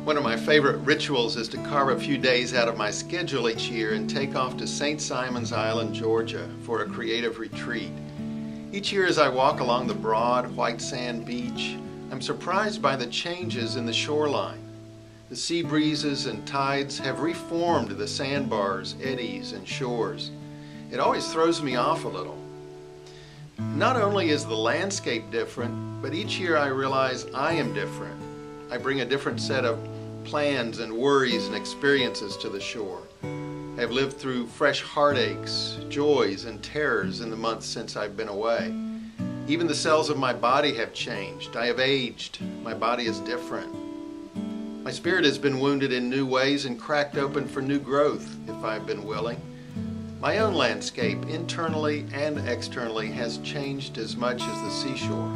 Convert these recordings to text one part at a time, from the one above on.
One of my favorite rituals is to carve a few days out of my schedule each year and take off to St. Simon's Island, Georgia for a creative retreat. Each year as I walk along the broad, white sand beach, I'm surprised by the changes in the shoreline. The sea breezes and tides have reformed the sandbars, eddies, and shores. It always throws me off a little. Not only is the landscape different, but each year I realize I am different. I bring a different set of plans and worries and experiences to the shore. I have lived through fresh heartaches, joys, and terrors in the months since I've been away. Even the cells of my body have changed. I have aged. My body is different. My spirit has been wounded in new ways and cracked open for new growth, if I've been willing. My own landscape, internally and externally, has changed as much as the seashore.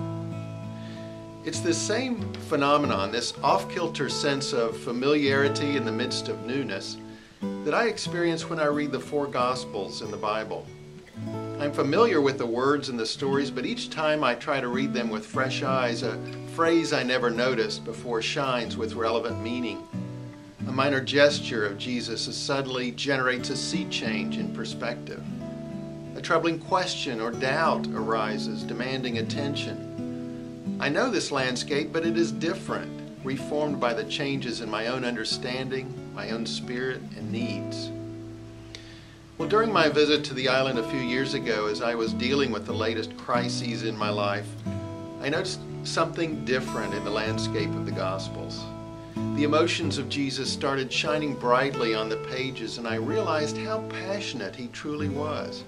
It's this same phenomenon, this off-kilter sense of familiarity in the midst of newness, that I experience when I read the four Gospels in the Bible. I'm familiar with the words and the stories, but each time I try to read them with fresh eyes, a phrase I never noticed before shines with relevant meaning. A minor gesture of Jesus suddenly generates a sea change in perspective. A troubling question or doubt arises, demanding attention. I know this landscape, but it is different, reformed by the changes in my own understanding, my own spirit, and needs. Well, during my visit to the island a few years ago, as I was dealing with the latest crises in my life, I noticed something different in the landscape of the Gospels. The emotions of Jesus started shining brightly on the pages, and I realized how passionate he truly was,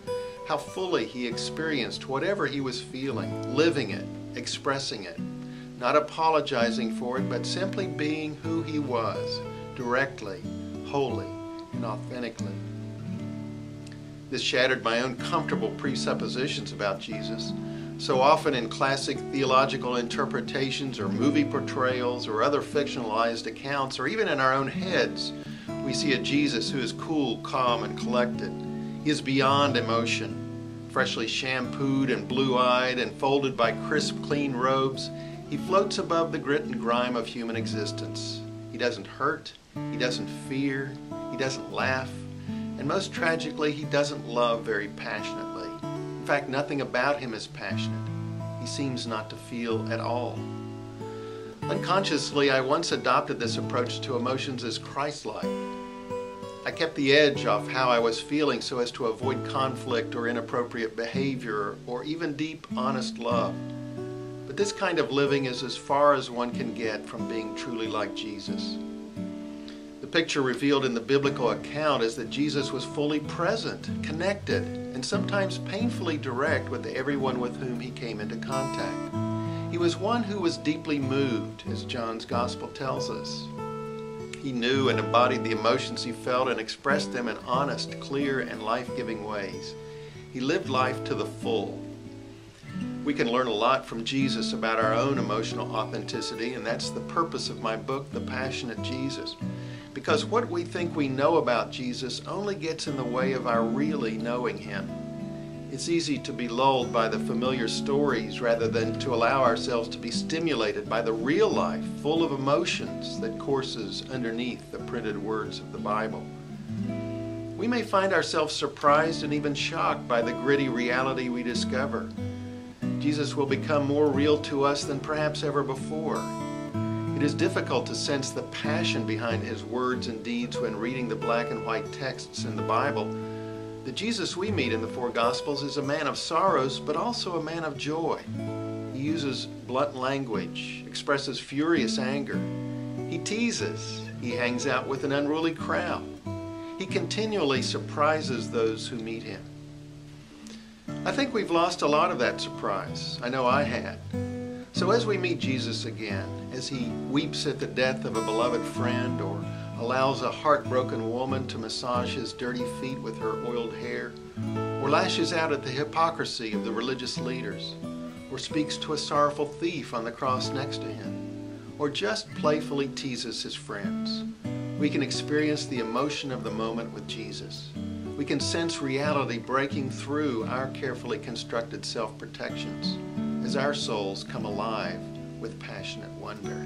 how fully he experienced whatever he was feeling, living it, expressing it, not apologizing for it, but simply being who he was, directly, wholly, and authentically. This shattered my own comfortable presuppositions about Jesus. So often in classic theological interpretations or movie portrayals or other fictionalized accounts, or even in our own heads, we see a Jesus who is cool, calm, and collected. He is beyond emotion. Freshly shampooed and blue-eyed and folded by crisp, clean robes, he floats above the grit and grime of human existence. He doesn't hurt, he doesn't fear, he doesn't laugh, and most tragically, he doesn't love very passionately. In fact, nothing about him is passionate. He seems not to feel at all. Unconsciously, I once adopted this approach to emotions as Christ-like. I kept the edge off how I was feeling so as to avoid conflict or inappropriate behavior or even deep, honest love. But this kind of living is as far as one can get from being truly like Jesus. The picture revealed in the biblical account is that Jesus was fully present, connected, and sometimes painfully direct with everyone with whom he came into contact. He was one who was deeply moved, as John's Gospel tells us. He knew and embodied the emotions he felt and expressed them in honest, clear, and life-giving ways. He lived life to the full. We can learn a lot from Jesus about our own emotional authenticity, and that's the purpose of my book, The Passionate Jesus. Because what we think we know about Jesus only gets in the way of our really knowing him. It's easy to be lulled by the familiar stories rather than to allow ourselves to be stimulated by the real life, full of emotions that courses underneath the printed words of the Bible. We may find ourselves surprised and even shocked by the gritty reality we discover. Jesus will become more real to us than perhaps ever before. It is difficult to sense the passion behind his words and deeds when reading the black and white texts in the Bible. The Jesus we meet in the four Gospels is a man of sorrows, but also a man of joy. He uses blunt language, expresses furious anger. He teases. He hangs out with an unruly crowd. He continually surprises those who meet him. I think we've lost a lot of that surprise. I know I had. So as we meet Jesus again, as he weeps at the death of a beloved friend, or allows a heartbroken woman to massage his dirty feet with her oiled hair, or lashes out at the hypocrisy of the religious leaders, or speaks to a sorrowful thief on the cross next to him, or just playfully teases his friends, we can experience the emotion of the moment with Jesus. We can sense reality breaking through our carefully constructed self-protections as our souls come alive with passionate wonder.